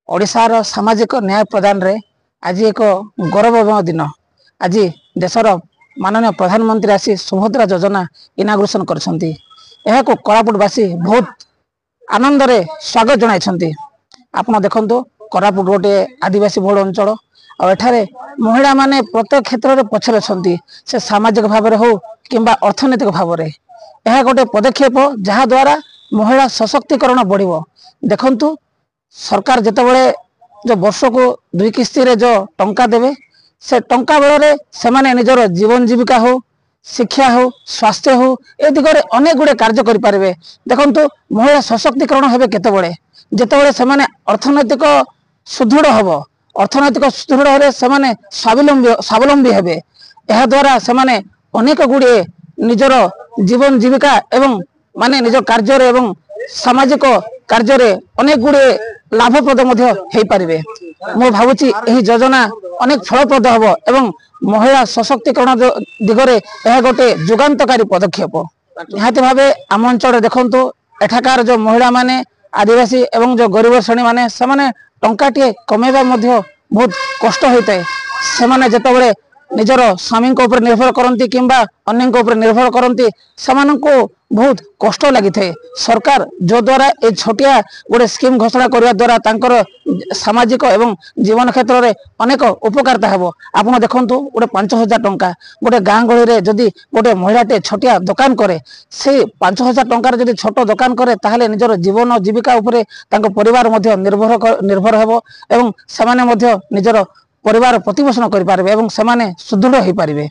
ओडिशार सामाजिक न्याय प्रदान रे आज एक गौरवमय दिन। आज देशर माननीय प्रधानमंत्री आसी सुभद्रा योजना इनाग्रेशन करछंती। को कोरापुटवासी बहुत आनंद रे स्वागत जणाइछंती। आपण देखंतु कोरापुट गोटे आदिवासी बहुल अंचल और एठारे महिला माने प्रत्येक क्षेत्र में पछरे छंती, से सामाजिक भाव हो किंबा अर्थनैतिक भाव रे। यह गोटे पदक्षेप जहा द्वारा महिला सशक्तिकरण बढ़िबो। देखंतु सरकार जितेबाला जो वर्ष को 2 किस्ती रे जो टंका देवे से टंका बेले से माने निजर जीवन जीविका हो, शिक्षा हो, स्वास्थ्य हो, ए दिगरे अनेक गुड़े कार्य करि पारिबे। देखंतु महिला सशक्तिकरण हेबे केतेबेले जेतेबेले से माने अर्थनैतिक सुदृढ़ हबो। अर्थनैतिक सुदृढ़ हेले से माने स्वावलंबी हेबे। एहा द्वारा से माने अनेक गुड़े निजर जीवन जीविका एवं माने निज कार्य रे एवं सामाजिक कार्य रे अनेक गुड़े लाभप्रद हो पारे। मु भावुची एही योजना अनेक फलप्रद हबो एवं महिला सशक्तिकरण दिगरे यह गोटे जुगान्तकारी पदक्षेप। निहाती भावे आम अंचल देखंतु एठाकार जो महिला माने आदिवासी एवं जो गरीब श्रेणी माने से माने टंकाटिए कमेबा मध्य बहुत कष्ट होता है। से माने जेतेबेले निजर स्वामी ऊपर निर्भर करती किंबा अन्य ऊपर निर्भर करती को बहुत कष्ट लगी थे। सरकार जो द्वारा ए छोटिया गोटे स्कीम घोषणा करने द्वारा तांकर सामाजिक एवं जीवन क्षेत्र में अनेक उपकारिता हेबो। आपण देखंतु गोटे 5000 टंका गोटे गाँ गहली रे जदि गोटे महिलाटे छोटिया दुकान करे, से 5000 टंकार जदि छोट दुकान करे ताहले निजर जीवन जीविका उपरे तांको परिवार मध्य निर्भर हेबो एवं समाने मध्य निजर परिवार प्रतिपोषण करि पारबे एवं समाने सुदृढ़ होई पारबे।